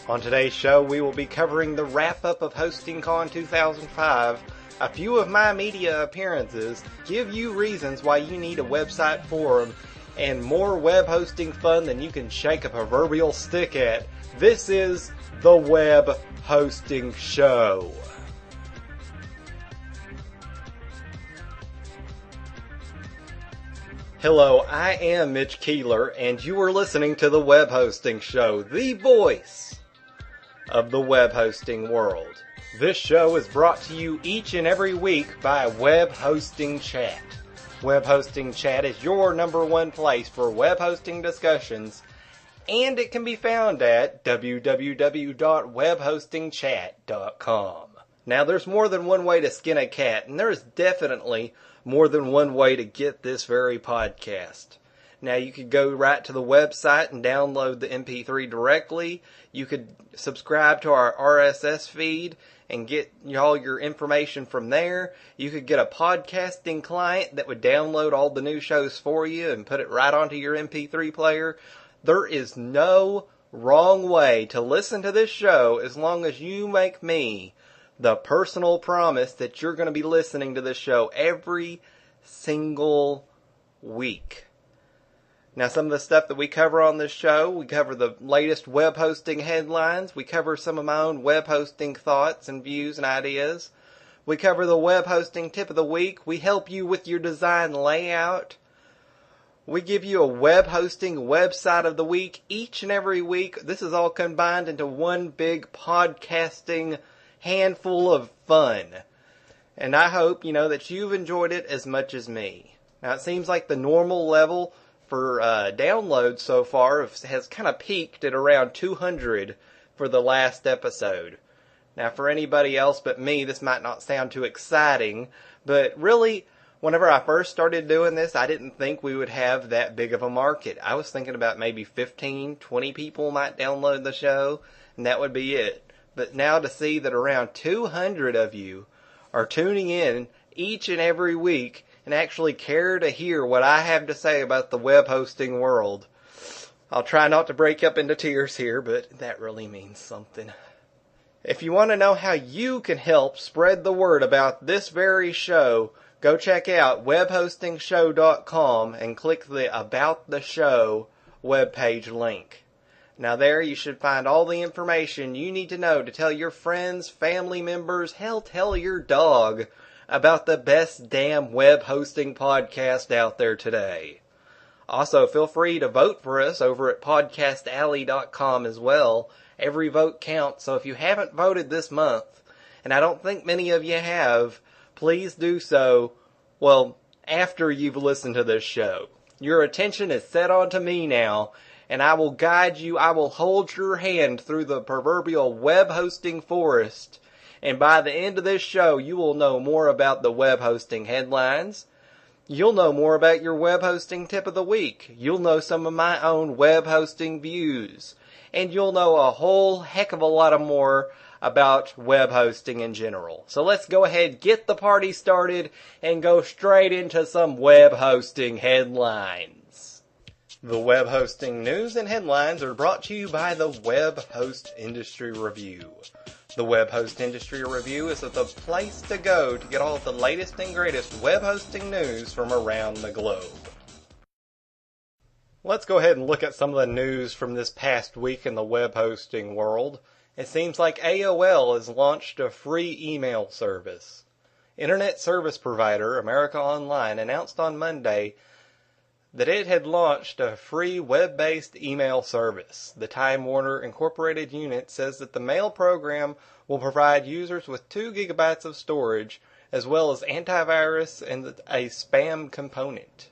On today's show, we will be covering the wrap-up of HostingCon 2005, a few of my media appearances, give you reasons why you need a website forum, and more web hosting fun than you can shake a proverbial stick at. This is the Web Hosting Show. Hello, I am Mitch Keeler, and you are listening to the Web Hosting Show, the voice of the web hosting world. This show is brought to you each and every week by Web Hosting Chat. Web Hosting Chat is your number one place for web hosting discussions, and it can be found at www.webhostingchat.com. Now, there's more than one way to skin a cat, and there's definitely more than one way to get this very podcast. Now, you could go right to the website and download the MP3 directly. You could subscribe to our RSS feed and get all your information from there. You could get a podcasting client that would download all the new shows for you and put it right onto your MP3 player. There is no wrong way to listen to this show as long as you make me the personal promise that you're going to be listening to this show every single week. Now, some of the stuff that we cover on this show, we cover the latest web hosting headlines. We cover some of my own web hosting thoughts and views and ideas. We cover the web hosting tip of the week. We help you with your design layout. We give you a web hosting website of the week each and every week. This is all combined into one big podcasting handful of fun. And I hope, that you've enjoyed it as much as me. Now, it seems like the normal level for downloads so far has kind of peaked at around 200 for the last episode. Now, for anybody else but me, this might not sound too exciting, but really, whenever I first started doing this, I didn't think we would have that big of a market. I was thinking about maybe 15, 20 people might download the show, and that would be it. But now to see that around 200 of you are tuning in each and every week and actually care to hear what I have to say about the web hosting world. I'll try not to break up into tears here, but that really means something. If you want to know how you can help spread the word about this very show, go check out webhostingshow.com and click the About the Show webpage link. Now there you should find all the information you need to know to tell your friends, family members, hell, tell your dog about the best damn web hosting podcast out there today. Also, feel free to vote for us over at podcastalley.com as well. Every vote counts, so if you haven't voted this month, and I don't think many of you have, please do so, after you've listened to this show. Your attention is set on to me now, and I will guide you, I will hold your hand through the proverbial web hosting forest. And by the end of this show, you will know more about the web hosting headlines. You'll know more about your web hosting tip of the week. You'll know some of my own web hosting views. And you'll know a whole heck of a lot more about web hosting in general. So let's go ahead, get the party started, and go straight into some web hosting headlines. The web hosting news and headlines are brought to you by the Web Host Industry Review. The Web Host Industry Review is the place to go to get all of the latest and greatest web hosting news from around the globe. Let's go ahead and look at some of the news from this past week in the web hosting world. It seems like AOL has launched a free email service. Internet service provider America Online announced on Monday that it had launched a free web-based email service. The Time Warner Incorporated unit says that the mail program will provide users with 2 gigabytes of storage, as well as antivirus and a spam component.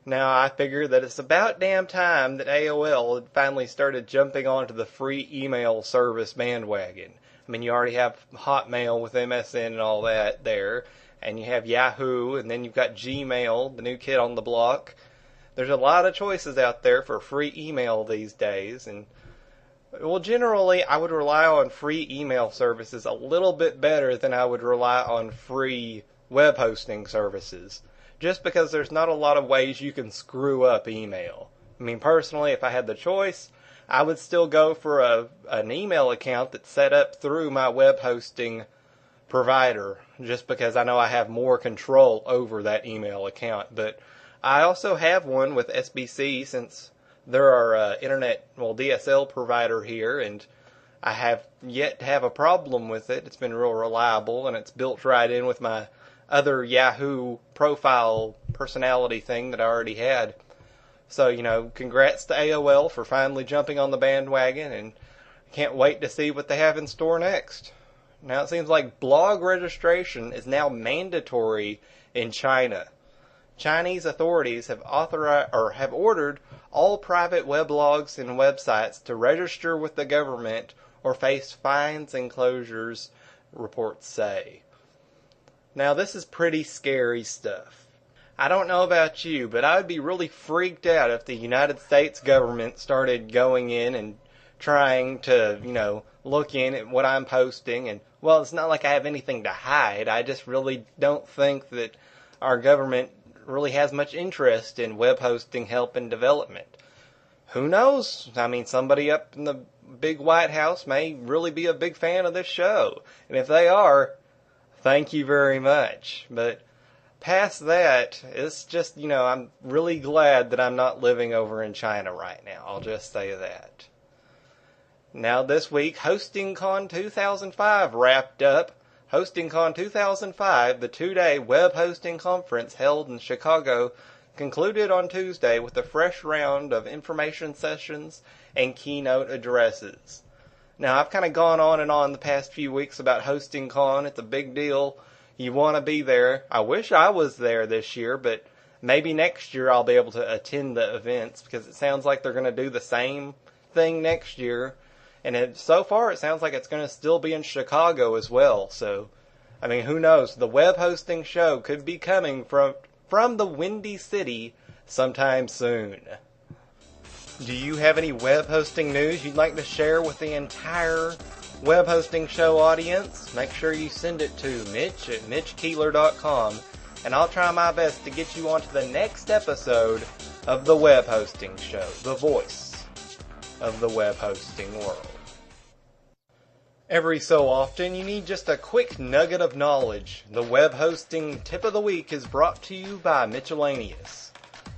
Now, I figure that it's about damn time that AOL had finally started jumping onto the free email service bandwagon. I mean, you already have Hotmail with MSN and all that there, and you have Yahoo, and then you've got Gmail, the new kid on the block. There's a lot of choices out there for free email these days, and generally I would rely on free email services a little bit better than I would rely on free web hosting services, just because there's not a lot of ways you can screw up email. I mean, personally, if I had the choice, I would still go for an email account that's set up through my web hosting provider, just because I know I have more control over that email account. But I also have one with SBC, since they're our DSL provider here, and I have yet to have a problem with it. It's been real reliable, and it's built right in with my other Yahoo profile personality thing that I already had. So, congrats to AOL for finally jumping on the bandwagon, and can't wait to see what they have in store next. Now it seems like blog registration is now mandatory in China. Chinese authorities have ordered all private weblogs and websites to register with the government or face fines and closures, reports say. Now this is pretty scary stuff. I don't know about you, but I would be really freaked out if the United States government started going in and trying to, look in at what I'm posting. And, well, it's not like I have anything to hide. I just really don't think that our government really has much interest in web hosting help and development. Who knows? I mean, somebody up in the big White House may really be a big fan of this show. And if they are, thank you very much. But past that, it's just, I'm really glad that I'm not living over in China right now. I'll just say that. Now this week, HostingCon 2005 wrapped up. HostingCon 2005, the two-day web hosting conference held in Chicago, concluded on Tuesday with a fresh round of information sessions and keynote addresses. Now, I've kind of gone on and on the past few weeks about HostingCon. It's a big deal. You want to be there. I wish I was there this year, but maybe next year I'll be able to attend the events, because it sounds like they're going to do the same thing next year. And so far, it sounds like it's going to still be in Chicago as well. So, I mean, who knows? The web hosting show could be coming from the Windy City sometime soon. Do you have any web hosting news you'd like to share with the entire web hosting show audience? Make sure you send it to Mitch at MitchKeeler.com, and I'll try my best to get you onto the next episode of the web hosting show, the voice of the web hosting world. Every so often, you need just a quick nugget of knowledge. The web hosting tip of the week is brought to you by Mitchellanius.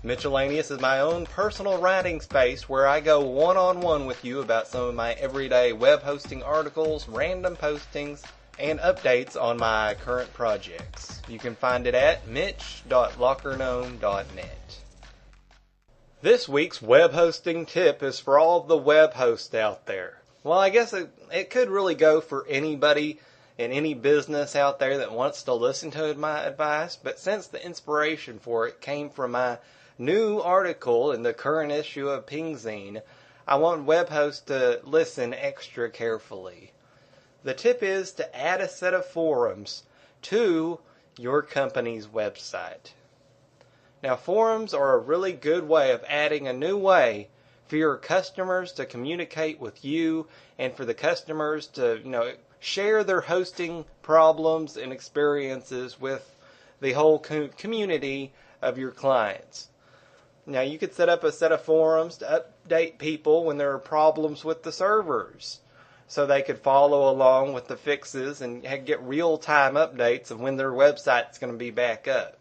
Mitchellanius is my own personal writing space where I go one-on-one with you about some of my everyday web hosting articles, random postings, and updates on my current projects. You can find it at mitch.lockergnome.net. This week's web hosting tip is for all of the web hosts out there. Well, I guess it could really go for anybody in any business out there that wants to listen to my advice, but since the inspiration for it came from my new article in the current issue of Pingzine, I want web hosts to listen extra carefully. The tip is to add a set of forums to your company's website. Now, forums are a really good way of adding a new way for your customers to communicate with you, and for the customers to, share their hosting problems and experiences with the whole community of your clients. Now, you could set up a set of forums to update people when there are problems with the servers, so they could follow along with the fixes and get real-time updates of when their website's going to be back up.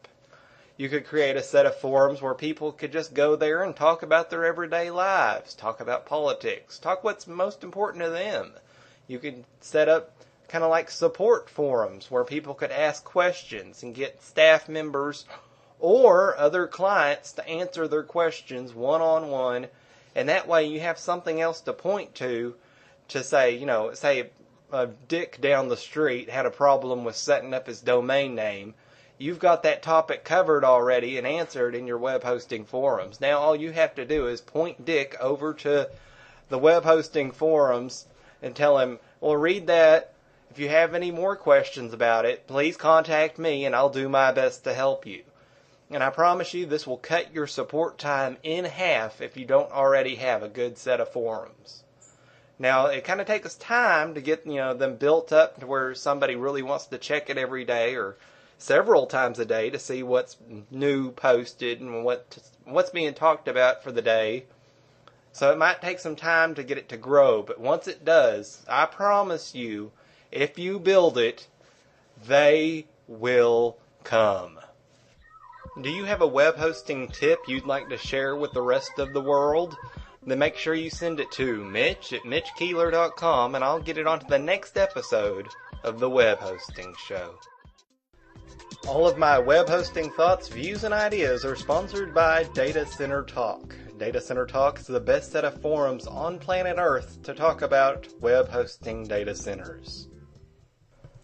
You could create a set of forums where people could just go there and talk about their everyday lives, talk about politics, talk what's most important to them. You could set up kind of like support forums where people could ask questions and get staff members or other clients to answer their questions one-on-one, and that way you have something else to point to say, say a dick down the street had a problem with setting up his domain name. You've got that topic covered already and answered in your web hosting forums. Now all you have to do is point Dick over to the web hosting forums and tell him, well, read that. If you have any more questions about it, please contact me and I'll do my best to help you. And I promise you this will cut your support time in half if you don't already have a good set of forums. Now, it kind of takes time to get them built up to where somebody really wants to check it every day or several times a day to see what's new posted and what's being talked about for the day. So it might take some time to get it to grow, but once it does, I promise you, if you build it, they will come. Do you have a web hosting tip you'd like to share with the rest of the world? Then make sure you send it to Mitch at mitchkeeler.com and I'll get it onto the next episode of the Web Hosting Show. All of my web hosting thoughts, views, and ideas are sponsored by Data Center Talk. Data Center Talk is the best set of forums on planet Earth to talk about web hosting data centers.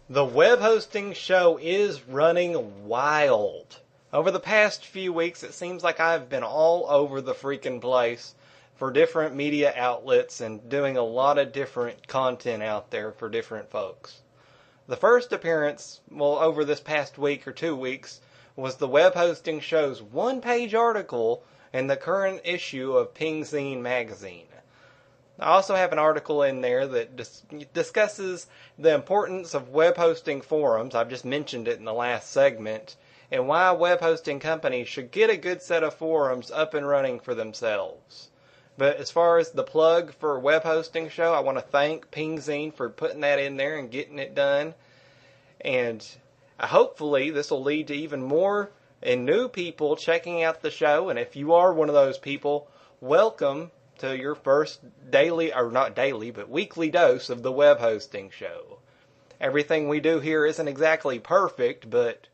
The Web Hosting Show is running wild. Over the past few weeks, it seems like I've been all over the freaking place for different media outlets and doing a lot of different content out there for different folks. The first appearance, over this past week or 2 weeks, was the Web Hosting Show's one-page article in the current issue of Ping Zine magazine. I also have an article in there that discusses the importance of web hosting forums. I've just mentioned it in the last segment, and why web hosting companies should get a good set of forums up and running for themselves. But as far as the plug for Web Hosting Show, I want to thank Ping Zine for putting that in there and getting it done. And hopefully this will lead to even more and new people checking out the show. And if you are one of those people, welcome to your first daily, or not daily, but weekly dose of the Web Hosting Show. Everything we do here isn't exactly perfect, but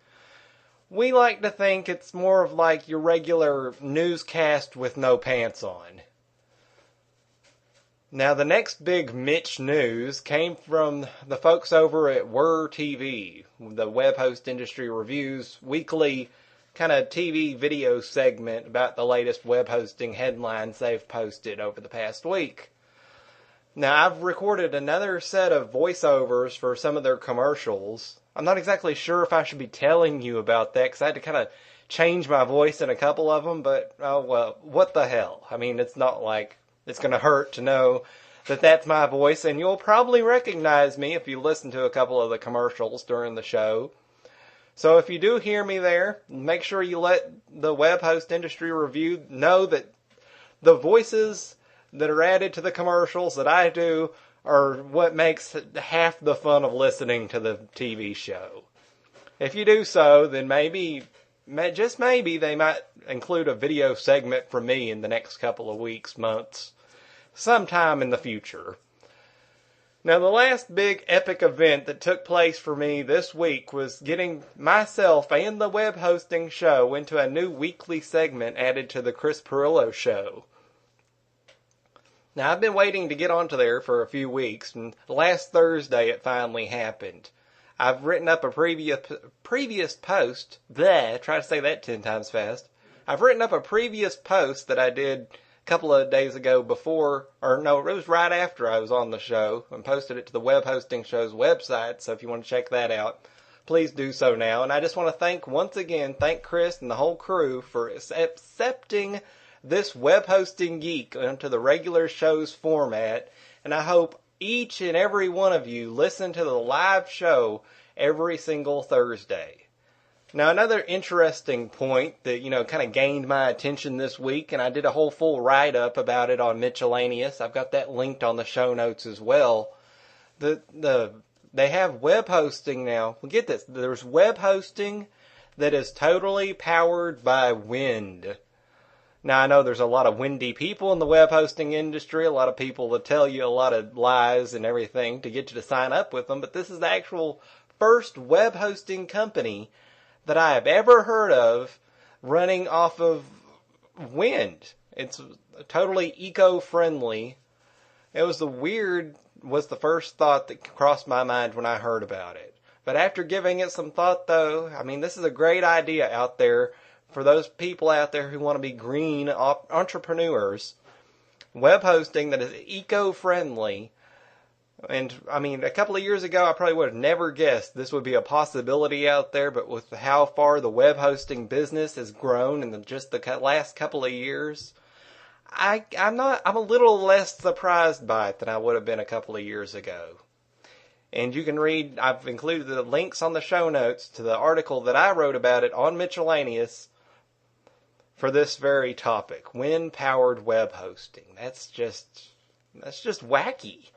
we like to think it's more of like your regular newscast with no pants on. Now, the next big Mitch news came from the folks over at Whir TV, the Web Host Industry Review's weekly kind of TV video segment about the latest web hosting headlines they've posted over the past week. Now, I've recorded another set of voiceovers for some of their commercials. I'm not exactly sure if I should be telling you about that because I had to kind of change my voice in a couple of them, but, oh well, what the hell? I mean, it's not like it's going to hurt to know that that's my voice, and you'll probably recognize me if you listen to a couple of the commercials during the show. So if you do hear me there, make sure you let the Web Host Industry Review know that the voices that are added to the commercials that I do are what makes half the fun of listening to the TV show. If you do so, then maybe, just maybe, they might include a video segment from me in the next couple of weeks, months, sometime in the future. Now, the last big epic event that took place for me this week was getting myself and the Web Hosting Show into a new weekly segment added to the Chris Pirillo Show. Now, I've been waiting to get onto there for a few weeks, and last Thursday it finally happened. I've written up a previous post, try to say that 10 times fast. I've written up a previous post that I did a couple of days ago before, or no, it was right after I was on the show, and posted it to the Web Hosting Show's website, so if you want to check that out, please do so now. And I just want to once again thank Chris and the whole crew for accepting this web hosting geek into the regular show's format, and I hope each and every one of you listen to the live show every single Thursday. Now, another interesting point that, kind of gained my attention this week, and I did a whole full write-up about it on Miscellaneous. I've got that linked on the show notes as well. They have web hosting now. Well, get this. There's web hosting that is totally powered by wind. Now, I know there's a lot of windy people in the web hosting industry, a lot of people that tell you a lot of lies and everything to get you to sign up with them, but this is the actual first web hosting company that I have ever heard of running off of wind. It's totally eco-friendly. It was the first thought that crossed my mind when I heard about it. But after giving it some thought, though, I mean, this is a great idea out there for those people out there who want to be green entrepreneurs. Web hosting that is eco-friendly. And, I mean, a couple of years ago, I probably would have never guessed this would be a possibility out there, but with how far the web hosting business has grown in just the last couple of years, I'm a little less surprised by it than I would have been a couple of years ago. And you can read, I've included the links on the show notes to the article that I wrote about it on Miscellaneous for this very topic, wind-powered web hosting. That's just wacky.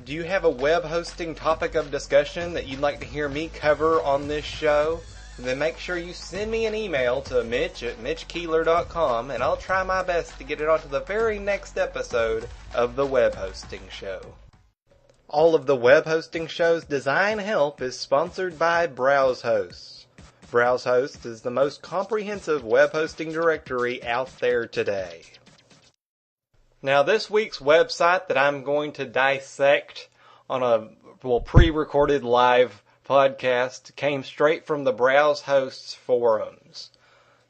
Do you have a web hosting topic of discussion that you'd like to hear me cover on this show? Then make sure you send me an email to Mitch@MitchKeeler.com, and I'll try my best to get it onto the very next episode of the Web Hosting Show. All of the Web Hosting Show's design help is sponsored by BrowseHost. BrowseHost is the most comprehensive web hosting directory out there today. Now, this week's website that I'm going to dissect on a pre-recorded live podcast came straight from the BrowseHost's forums.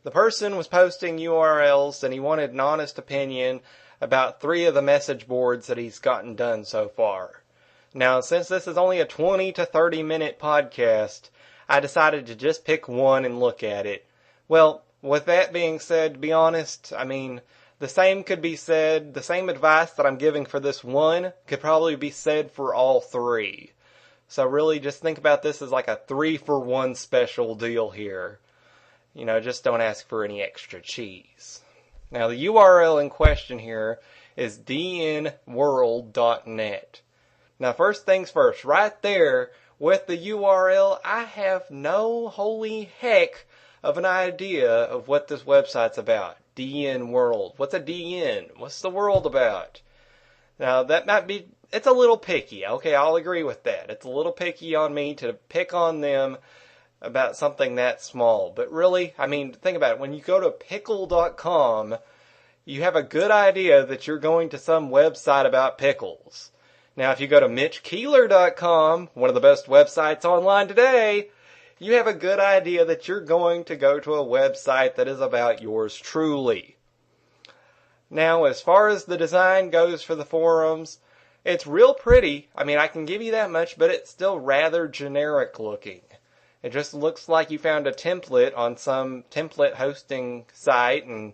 The person was posting URLs and he wanted an honest opinion about 3 of the message boards that he's gotten done so far. Now, since this is only a 20 to 30 minute podcast, I decided to just pick one and look at it. Well, with that being said, to be honest, the same could be said, the same advice that I'm giving for this one could probably be said for all 3. So really just think about this as like a 3-for-1 special deal here. Just don't ask for any extra cheese. Now, the URL in question here is dnworld.net. Now, first things first, right there with the URL, I have no holy heck of an idea of what this website's about. DN World. What's a DN? What's the world about? Now, that might be, it's a little picky. Okay, I'll agree with that. It's a little picky on me to pick on them about something that small. But really, think about it. When you go to pickle.com, you have a good idea that you're going to some website about pickles. Now, if you go to MitchKeeler.com, one of the best websites online today, you have a good idea that you're going to go to a website that is about yours truly. Now, as far as the design goes for the forums, it's real pretty. I can give you that much, but it's still rather generic looking. It just looks like you found a template on some template hosting site and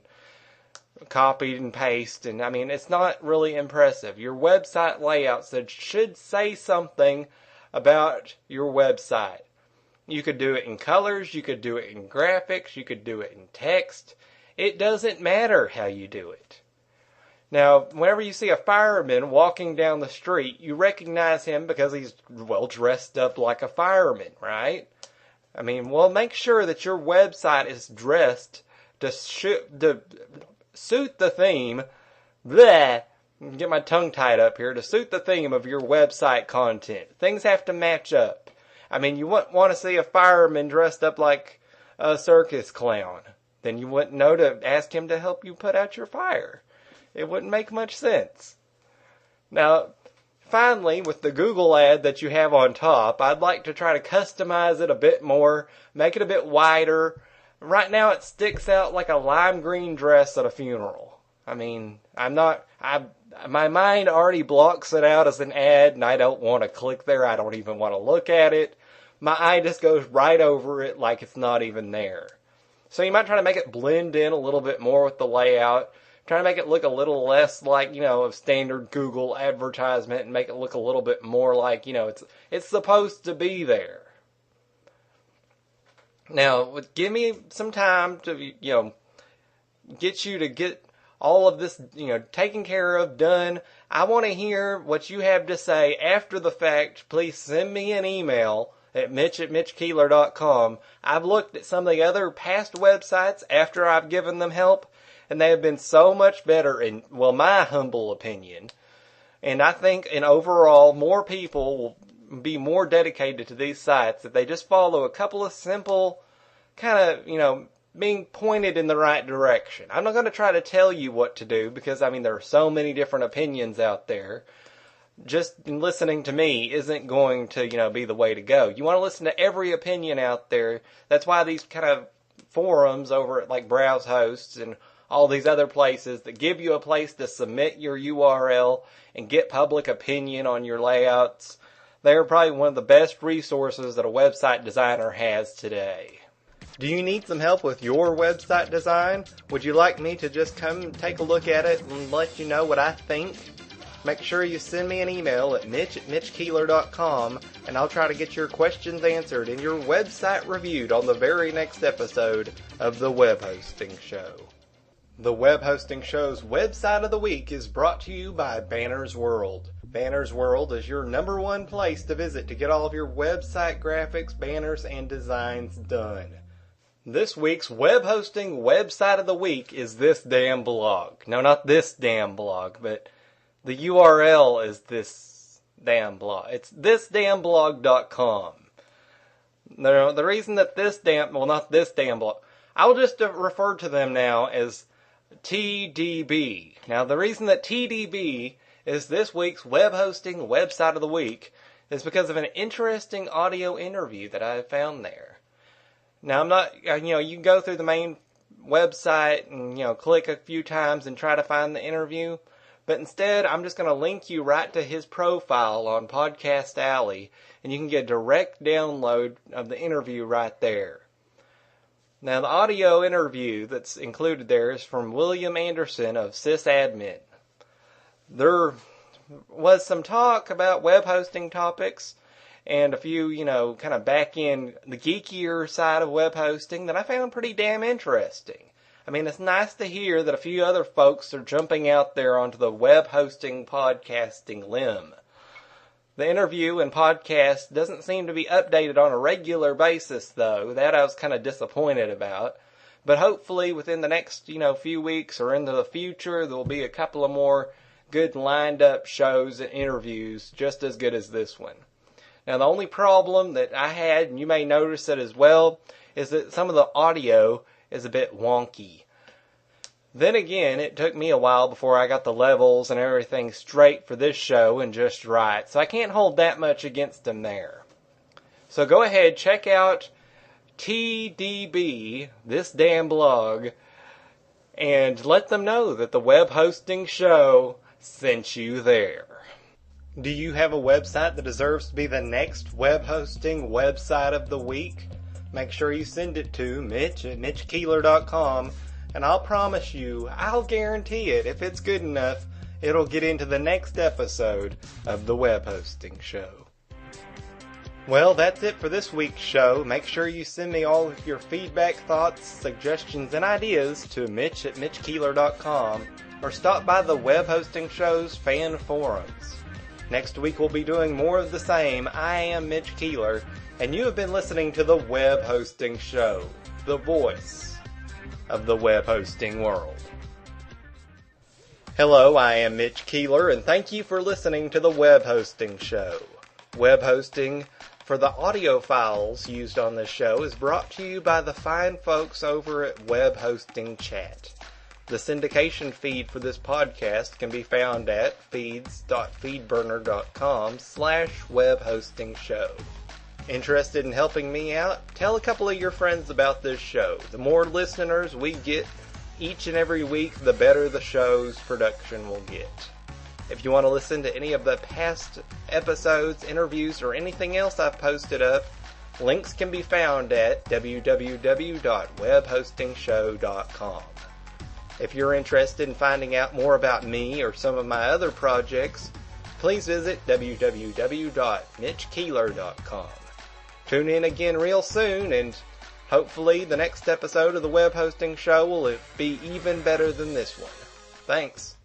copied and pasted, and it's not really impressive. Your website layout should say something about your website. You could do it in colors, you could do it in graphics, you could do it in text. It doesn't matter how you do it. Now, whenever you see a fireman walking down the street, you recognize him because he's, dressed up like a fireman, right? Make sure that your website is dressed to suit the theme, get my tongue tied up here, to suit the theme of your website content. Things have to match up. You wouldn't want to see a fireman dressed up like a circus clown. Then you wouldn't know to ask him to help you put out your fire. It wouldn't make much sense. Now, finally, with the Google ad that you have on top, I'd like to try to customize it a bit more, make it a bit wider. Right now it sticks out like a lime green dress at a funeral. My mind already blocks it out as an ad and I don't want to click there. I don't even want to look at it. My eye just goes right over it like it's not even there. So you might try to make it blend in a little bit more with the layout. Try to make it look a little less like, a standard Google advertisement and make it look a little bit more like, it's supposed to be there. Now, give me some time to, get you to get all of this, taken care of, done. I want to hear what you have to say after the fact. Please send me an email at Mitch@MitchKeeler.com. I've looked at some of the other past websites after I've given them help, and they have been so much better in, my humble opinion. And I think, in overall, more people will be more dedicated to these sites if they just follow a couple of simple kind of, being pointed in the right direction. I'm not going to try to tell you what to do because, there are so many different opinions out there. Just listening to me isn't going to, be the way to go. You want to listen to every opinion out there. That's why these kind of forums over at like BrowseHost and all these other places that give you a place to submit your URL and get public opinion on your layouts, they're probably one of the best resources that a website designer has today. Do you need some help with your website design? Would you like me to just come take a look at it and let you know what I think? Make sure you send me an email at Mitch@MitchKeeler.com and I'll try to get your questions answered and your website reviewed on the very next episode of the Web Hosting Show. The Web Hosting Show's website of the week is brought to you by Banner's World. Banner's World is your number one place to visit to get all of your website graphics, banners, and designs done. This week's web hosting website of the week is this damn blog. No, not this damn blog, but the URL is this damn blog. It's thisdamnblog.com. The reason that not this damn blog, I'll just refer to them now as TDB. Now, the reason that TDB is this week's web hosting website of the week is because of an interesting audio interview that I found there. Now, I'm not, you can go through the main website and, click a few times and try to find the interview, but instead, I'm just going to link you right to his profile on Podcast Alley, and you can get a direct download of the interview right there. Now, the audio interview that's included there is from William Anderson of Sysadmin. There was some talk about web hosting topics and a few, kind of back in the geekier side of web hosting that I found pretty damn interesting. I mean, it's nice to hear that a few other folks are jumping out there onto the web hosting podcasting limb. The interview and podcast doesn't seem to be updated on a regular basis, though. That I was kind of disappointed about. But hopefully within the next, few weeks or into the future, there will be a couple of more good lined up shows and interviews just as good as this one. Now, the only problem that I had, and you may notice it as well, is that some of the audio is a bit wonky. Then again, it took me a while before I got the levels and everything straight for this show and just right, so I can't hold that much against them there. So go ahead, check out TDB, this damn blog, and let them know that the Web Hosting Show sent you there. Do you have a website that deserves to be the next web hosting website of the week? Make sure you send it to Mitch at mitchkeeler.com. And I'll promise you, I'll guarantee it, if it's good enough, it'll get into the next episode of the Web Hosting Show. Well, that's it for this week's show. Make sure you send me all of your feedback, thoughts, suggestions, and ideas to Mitch at mitchkeeler.com or stop by the Web Hosting Show's fan forums. Next week we'll be doing more of the same. I am Mitch Keeler, and you have been listening to the Web Hosting Show, the voice of the web hosting world. Hello, I am Mitch Keeler, and thank you for listening to the Web Hosting Show. Web hosting for the audio files used on this show is brought to you by the fine folks over at Web Hosting Chat. The syndication feed for this podcast can be found at feeds.feedburner.com/webhostingshow. Interested in helping me out? Tell a couple of your friends about this show. The more listeners we get each and every week, the better the show's production will get. If you want to listen to any of the past episodes, interviews, or anything else I've posted up, links can be found at www.webhostingshow.com. If you're interested in finding out more about me or some of my other projects, please visit www.mitchkeeler.com. Tune in again real soon, and hopefully the next episode of the Web Hosting Show will be even better than this one. Thanks.